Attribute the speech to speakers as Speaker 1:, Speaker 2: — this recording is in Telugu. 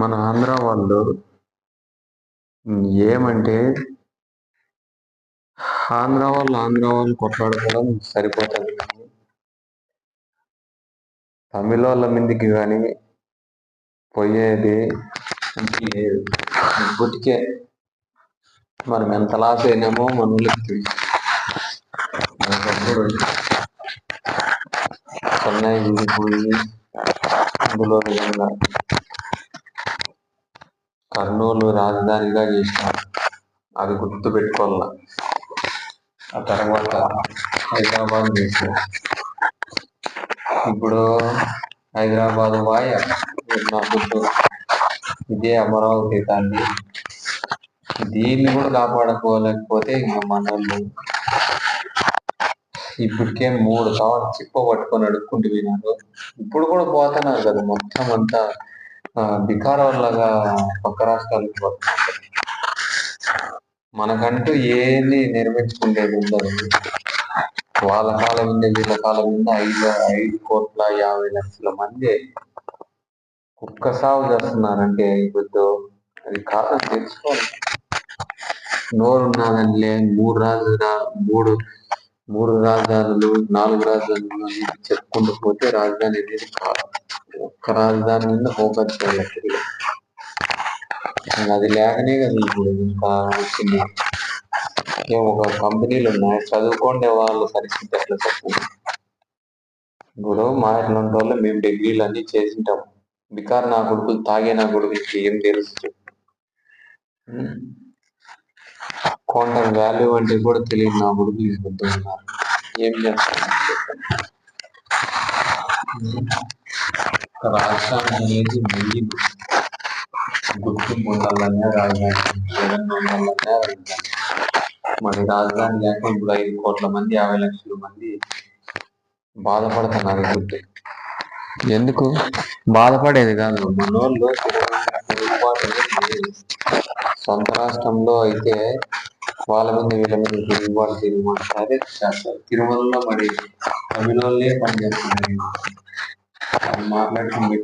Speaker 1: మన ఆంధ్ర వాళ్ళు ఏమంటే ఆంధ్ర వాళ్ళు కొట్లాడుకోవడం సరిపోతుంది కానీ తమిళ వాళ్ళ మీదకి కానీ పోయేది లేదు. ఇప్పటికే మనం ఎంత లాస్ అయినామో మన ఊళ్ళకి తెలుసు. ఒకప్పుడు చెన్నై విడిపోయి అందులో విధంగా కర్నూలు రాజధానిగా చేసినారు. అది గుర్తు పెట్టుకోవాల. ఆ తర్వాత హైదరాబాద్ చేశారు. ఇప్పుడు హైదరాబాద్ వాయ ఇదే అమరావతి దాన్ని దీన్ని కూడా కాపాడుకోలేకపోతే ఇంకా మనోళ్ళు ఇప్పటికే 3 సార్లు చిప్ప పట్టుకొని అడుక్కుంటూ వినారు. ఇప్పుడు కూడా పోతున్నారు కదా, మొత్తం అంతా బికారోళ్ళగా పక్క రాష్ట్రాలకు పోతున్నారు. మనకంటూ ఏది నిర్మించుకునేది ఉండదు. వాళ్ళ కాలం మీద వీళ్ళ కాలం మీద 5,50,00,000 మంది కుక్క సాగు చేస్తున్నారంటే ఇప్పుడు అది కాదని తెలుసుకోవాలి. నోరున్నదనిలే మూడు రాజధానులు 4 రాజధానులు అని చెప్పుకుంటూ పోతే రాజధాని అనేది కాదు. ఒక్క రాజధాని మీద ఫోకస్ చేయాలి. అది లేకనే కదా ఇప్పుడు ఇంకా వచ్చింది. ఒక కంపెనీలు ఉన్నాయి, చదువుకోండే వాళ్ళ పరిస్థితి ఎట్లా చెప్పు. ఇప్పుడు మా ఇట్లాంటి వాళ్ళు మేము డిగ్రీలు అన్నీ చేసింటాం. బికార్ నా కొడుకులు తాగే నా కొడుకులకి ఏం తెలుసు? క్వాంటమ్ వాల్యూ అంటే కూడా తెలియదు నా కొడుకులు ఉన్నారు. ఏం చేస్తాను? రాష్ట్రాన్ని అనేది మెయిన్ గుర్తింపు ఉండాలనే రాజధాని, ఏదన్నా ఉండాలనే రాజధాని. మరి రాజధాని లేక ఇప్పుడు 5 కోట్ల మంది 50 లక్షల మంది బాధపడుతున్నారు. గుర్తు ఎందుకు బాధపడేది కాదు, మనోళ్ళు సొంత రాష్ట్రంలో అయితే వాళ్ళ మీద వీళ్ళ మీద తిరుగుబాటు సరే చేస్తారు. తిరుమలలో మరి తమిళోళ్ళే పనిచేస్తున్నారు. మాట్లాడుకుని